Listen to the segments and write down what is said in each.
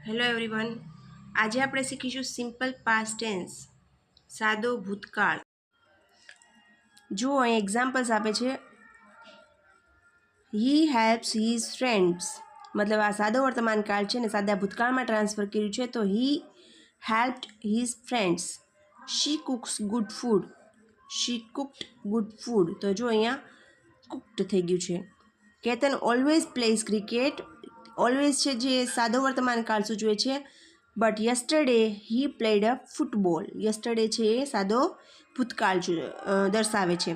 Hello everyone, આજે આપણે શીખીશું સિમ્પલ પાસ્ટ ટેન્સ, સાદો ભૂતકાળ. જુઓ અહીં એક્ઝામ્પલ્સ આપે છે. હી હેલ્પ્સ હીઝ ફ્રેન્ડ્સ, મતલબ આ સાદો વર્તમાનકાળ છે ને સાદા ભૂતકાળમાં ટ્રાન્સફર કર્યું છે. તો હી હેલ્પ્ડ હીઝ ફ્રેન્ડ્સ. શી કુક્સ ગુડ ફૂડ, શી કુક્ડ ગુડ ફૂડ. તો જો અહીંયા કુક્ડ થઈ ગયું છે. Ketan always plays cricket. Always છે જે સાદો વર્તમાનકાળ સૂચવે છે. But yesterday he played a football. Yesterday છે એ સાદો ભૂતકાળ દર્શાવે છે.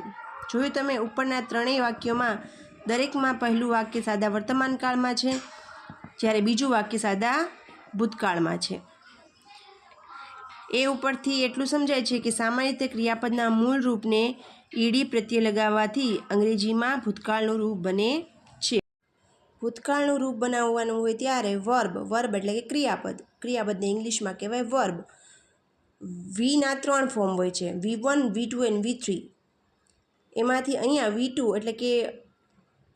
જોયું તમે ઉપરના ત્રણેય વાક્યોમાં દરેકમાં પહેલું વાક્ય સાદા વર્તમાનકાળમાં છે, જ્યારે બીજું વાક્ય સાદા ભૂતકાળમાં છે. એ ઉપરથી એટલું સમજાય છે કે સામાન્ય રીતે ક્રિયાપદના મૂળ રૂપને ઈડી પ્રત્યે લગાવવાથી અંગ્રેજીમાં ભૂતકાળનું રૂપ બને છે. ભૂતકાળનું રૂપ બનાવવાનું હોય ત્યારે વર્બ એટલે કે ક્રિયાપદને ઇંગ્લિશમાં કહેવાય વર્બ. વીના 3 ફોર્મ હોય છે, V1, V2 અને V3. એમાંથી અહીંયા V2 એટલે કે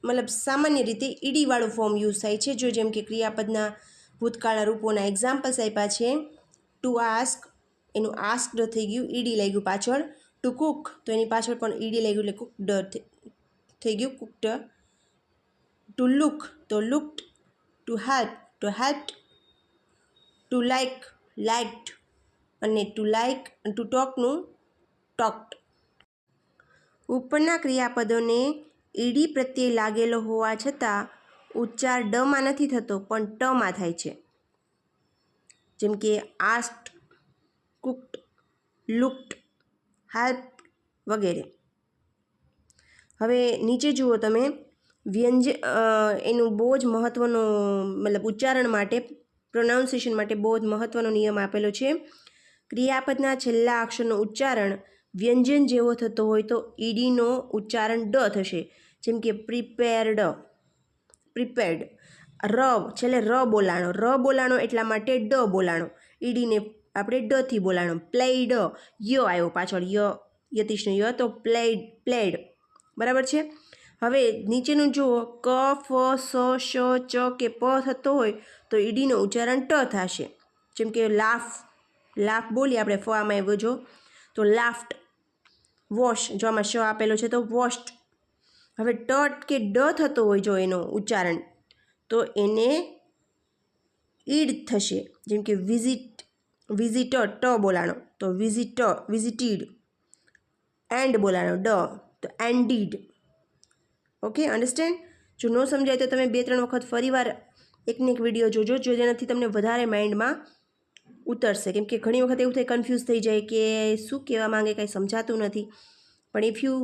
મતલબ સામાન્ય રીતે ઈડીવાળું ફોર્મ યુઝ થાય છે. જો જેમ કે ક્રિયાપદના ભૂતકાળના રૂપોના એક્ઝામ્પલ્સ આપ્યા છે. ટુ આસ્ક, એનું આસ્કડ થઈ ગયું, ઈડી લાગ્યું પાછળ. ટુ કુક, તો એની પાછળ પણ ઈડી લાગ્યું એટલે કુકડ થઈ ગયું, કુકડ. ટુ લુક, તો લુકડ. ટુ હેલ્પ, તો હેલ્પ્ડ. Two like, લાઇક્ડ. અને ટુ ટોકનું ટોક્ડ. ઉપરના ક્રિયાપદોને ઈડી પ્રત્યે લાગેલો હોવા છતાં ઉચ્ચાર ડમાં નથી થતો પણ ટમાં થાય છે. જેમ કે આસ્ક્ડ, કુક્ડ, લુક્ડ, હેલ્પ્ડ વગેરે. હવે નીચે જુઓ તમે, એનું બહુ જ મહત્ત્વનો મતલબ ઉચ્ચારણ માટે, પ્રોનાઉન્સિએશન માટે બહુ જ મહત્ત્વનો નિયમ આપેલો છે. ક્રિયાપદના છેલ્લા અક્ષરનું ઉચ્ચારણ વ્યંજન જેવો થતો હોય તો ઈડીનો ઉચ્ચારણ ડ થશે. જેમ કે પ્રિપેર્ડ. છેલ્લે ર બોલાણો એટલા માટે ડ બોલાણો. ઈડીને આપણે ડથી બોલાણો. પ્લેઇડ, ય આવ્યો પાછળ, યતિશનો ય, તો પ્લેડ. બરાબર છે. હવે નીચેનું જુઓ, ક, ફ, સ, શ, ચ કે પ થતો હોય તો ઈડીનું ઉચ્ચારણ ટ થશે. જેમ કે લાફ બોલીએ આપણે, ફ આમાં આવ્યો જો, તો લાફ્ટ. વોશ, જો આમાં શ આપેલો છે તો વોશ્ડ. હવે ટ કે ડ થતો હોય જો એનો ઉચ્ચારણ, તો એને ઈડ થશે. જેમ કે વિઝિટર, ટ બોલાણો તો વિઝિટીડ. એન્ડ બોલાણો ડ, તો એન્ડીડ. Okay, understand? જો ન સમજાય તો તમે 2-3 વખત ફરીવાર એકને એક વિડીયો જોજો, જેનાથી તમને વધારે માઇન્ડમાં ઉતરશે. કેમ કે ઘણી વખત એવું થાય, કન્ફ્યુઝ થઈ જાય કે શું કહેવા માંગે, કાંઈ સમજાતું નથી. પણ if you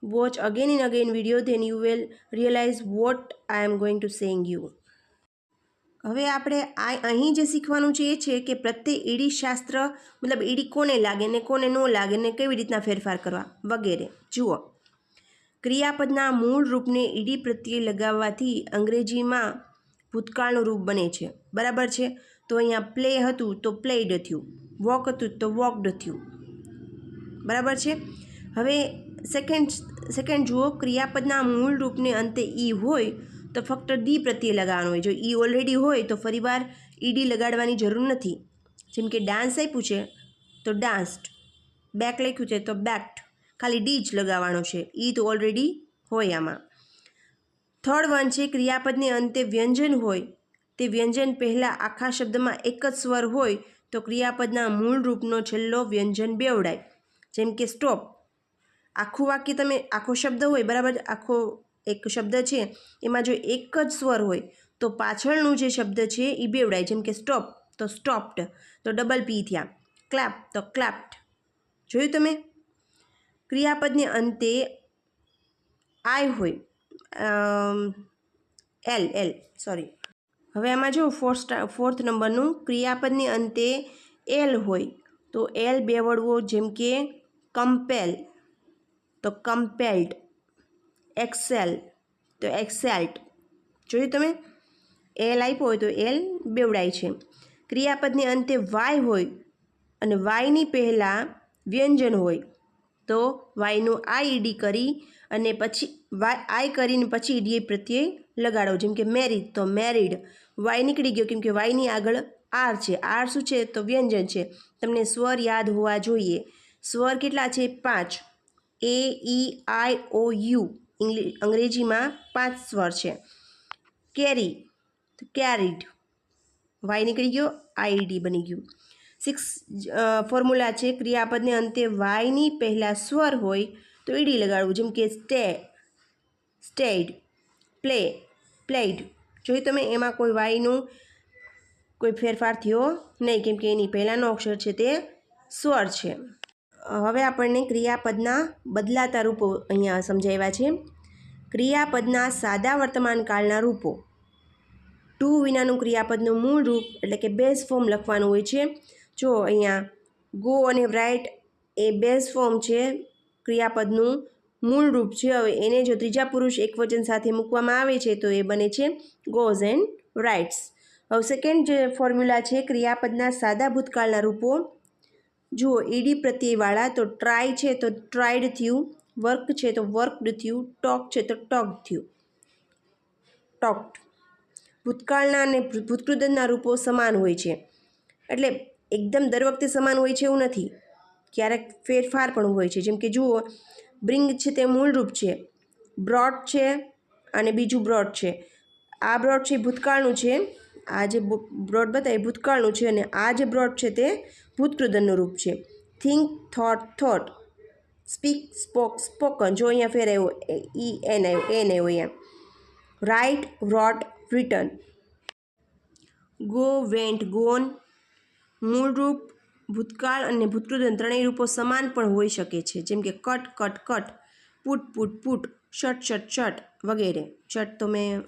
watch again and again video, then you will realise what I am going to saying you. હવે આપણે અહીં જે શીખવાનું છે એ છે કે પ્રત્યે ઈડી શાસ્ત્ર, મતલબ ઈડી કોને લાગે ને કોને ન લાગે ને કેવી રીતના ફેરફાર કરવા વગેરે. જુઓ, ક્રિયાપદના મૂળ રૂપને ઈડી પ્રત્યે લગાવવાથી અંગ્રેજીમાં ભૂતકાળનું રૂપ બને છે. બરાબર છે. તો અહીંયા પ્લે હતું તો પ્લેડ થયું, વોક હતું તો વોકડ થયું. બરાબર છે. હવે સેકન્ડ જુઓ, ક્રિયાપદના મૂળ રૂપને અંતે ઈ હોય તો ફક્ત ડી પ્રત્યે લગાવવાનું હોય. જો ઈ ઓલરેડી હોય તો ફરીવાર ઈડી લગાડવાની જરૂર નથી. જેમ કે ડાન્સ આપ્યું છે તો ડાન્સ્ડ, બેક લખ્યું છે તો બેક્ડ, ખાલી ડી જ લગાવવાનો છે, ઈ તો ઓલરેડી હોય આમાં. થર્ડ વન છે, ક્રિયાપદને અંતે વ્યંજન હોય, તે વ્યંજન પહેલાં આખા શબ્દમાં એક જ સ્વર હોય તો ક્રિયાપદના મૂળ રૂપનો છેલ્લો વ્યંજન બેવડાય. જેમ કે સ્ટોપ. આખું વાક્ય તમે, આખો શબ્દ હોય, બરાબર, આખો એક શબ્દ છે એમાં જો એક જ સ્વર હોય તો પાછળનું જે શબ્દ છે એ બેવડાય. જેમ કે સ્ટોપ તો સ્ટોપ્ડ, તો ડબલ પી થયા. ક્લેપ તો ક્લેપ્ડ. જોયું તમે? ક્રિયાપદને અંતે આઈ હોય, સોરી. હવે આમાં જો ફોર્થ નંબરનું, ક્રિયાપદની અંતે એલ હોય તો એલ બેવડવો. જેમ કે કમ્પેલ તો કમ્પેલ્ડ, એક્સેલ તો એક્સેલ્ડ. જોયું તમે? એલ આપ્યો હોય તો એલ બેવડાય છે. ક્રિયાપદની અંતે વાય હોય અને વાયની પહેલાં વ્યંજન હોય તો વાયનું આઈડી કરી અને પછી આઈ કરીને પછી ડી પ્રત્યે લગાડો. જેમ કે મેરીડ તો મેરીડ, વાય નીકળી ગયો કેમ કે વાયની આગળ આર છે. આર શું છે? તો વ્યંજન છે. તમને સ્વર યાદ હોવા જોઈએ. સ્વર કેટલા છે? 5. એ, ઈ, આઈ, ઓ, યુ. અંગ્રેજીમાં 5 સ્વર છે. કેરી તો કેરીડ, વાય નીકળી ગયો, આઈડી બની ગયું. 6 ફોર્મ્યુલા છે. ક્રિયાપદને અંતે વાયની પહેલાં સ્વર હોય તો ઈડી લગાડવું, જેમ કે સ્ટેડ, પ્લે, પ્લેડ. જોઈ તમે એમાં કોઈ વાયનું કોઈ ફેરફાર થયો નહીં, કેમ કે એની પહેલાંનો અક્ષર છે તે સ્વર છે. હવે આપણને ક્રિયાપદના બદલાતા રૂપો અહીંયા સમજાવ્યા છે. ક્રિયાપદના સાદા વર્તમાનકાળના રૂપો. ટુ વિનાનું ક્રિયાપદનું મૂળ રૂપ એટલે કે બેઝ ફોર્મ લખવાનું હોય છે. જો અહીંયા ગો અને રાઇટ એ બેઝ ફોર્મ છે, ક્રિયાપદનું મૂળ રૂપ છે. હવે એને જો ત્રીજા પુરુષ એકવચન સાથે મૂકવામાં આવે છે તો એ બને છે ગોઝ એન્ડ રાઇટ્સ. હવે સેકન્ડ જે ફોર્મ્યુલા છે ક્રિયાપદના સાદા ભૂતકાળના રૂપો. જુઓ ઈડી પ્રત્યયવાળા તો ટ્રાય છે તો ટ્રાઇડ થયું, વર્ક છે તો વર્કડ થયું, ટોક છે તો ટોક થયું, ટોક્ડ. ભૂતકાળના અને ભૂતકૃદનના રૂપો સમાન હોય છે, એટલે એકદમ દર વખતે સમાન હોય છે એવું નથી, ક્યારેક ફેરફાર પણ હોય છે. જેમ કે જુઓ બ્રિંગ છે તે મૂળ રૂપ છે, બ્રોટ છે અને બીજું બ્રોટ છે. આ બ્રોટ છે ભૂતકાળનું છે, આ જે બ્રોટ બતાવે ભૂતકાળનું છે, અને આ જે બ્રોટ છે તે ભૂતકૃદનનું રૂપ છે. Think, thought, thought, speak, spoke, spoken. જો અહીંયા ફેર આવ્યો ઈ એન આવ્યો, એન આવ્યો અહીંયા. Write, wrote, written. Go, went, gone. મૂળ રૂપ, ભૂતકાળ અને ભૂતકૃદન ત્રણેય રૂપો સમાન પણ હોઈ શકે છે, જેમ કે cut, cut, cut, put, put, put, shut, shut, shut વગેરે. શટ તો મેં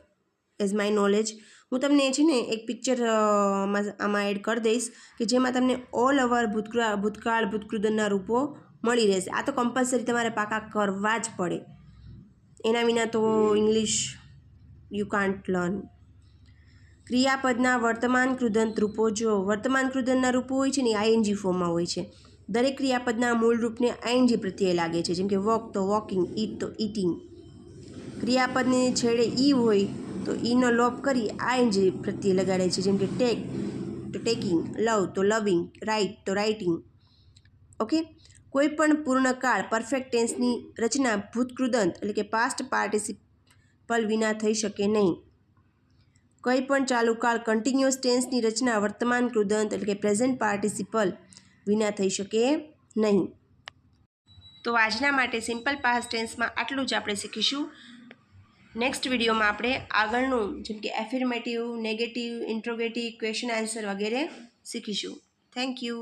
એઝ માય નોલેજ હું તમને છે ને એક પિક્ચર આમાં એડ કરી દઈશ કે જેમાં તમને ઓલ ઓવર ભૂતકાળ ભૂતકૃદનના રૂપો મળી રહેશે. આ તો કમ્પલસરી તમારે પાકા કરવા જ પડે, એના વિના તો ઇંગ્લિશ યુ કાન્ટ લર્ન. ક્રિયાપદના વર્તમાન કૃદંત રૂપો. જો વર્તમાન કૃદનના રૂપો હોય છે ને આઈએનજી ફોર્મમાં હોય છે. દરેક ક્રિયાપદના મૂળ રૂપને આઈએનજી પ્રત્યય લાગે છે, જેમ કે વોક તો વોકિંગ, ઈટ તો ઈટિંગ. ક્રિયાપદની છેડે ઈ હોય તો ઈનો લોપ કરી આઈએનજી પ્રત્યય લગાડે છે, જેમ કે ટેક તો ટેકિંગ, લવ તો લવિંગ, રાઇટ તો રાઇટિંગ. ઓકે. કોઈ પણ પૂર્ણકાળ પરફેક્ટ ટેન્સની રચના ભૂતકૃદંત એટલે કે પાસ્ટ પાર્ટિસિપલ વિના થઈ શકે નહીં. કંઈ પણ ચાલુકાળ કન્ટિન્યુઅસ ટેન્સની રચના વર્તમાન કૃદંત એટલે કે પ્રેઝન્ટ પાર્ટિસિપલ વિના થઈ શકે નહીં. તો આજના માટે સિમ્પલ પાસ્ટ ટેન્સમાં આટલું જ આપણે શીખીશું. નેક્સ્ટ વિડીયોમાં આપણે આગળનું જેમ કે એફિર્મેટિવ, નેગેટિવ, ઇન્ટ્રોગેટિવ, ક્વેશ્ચન આન્સર વગેરે શીખીશું. Thank you.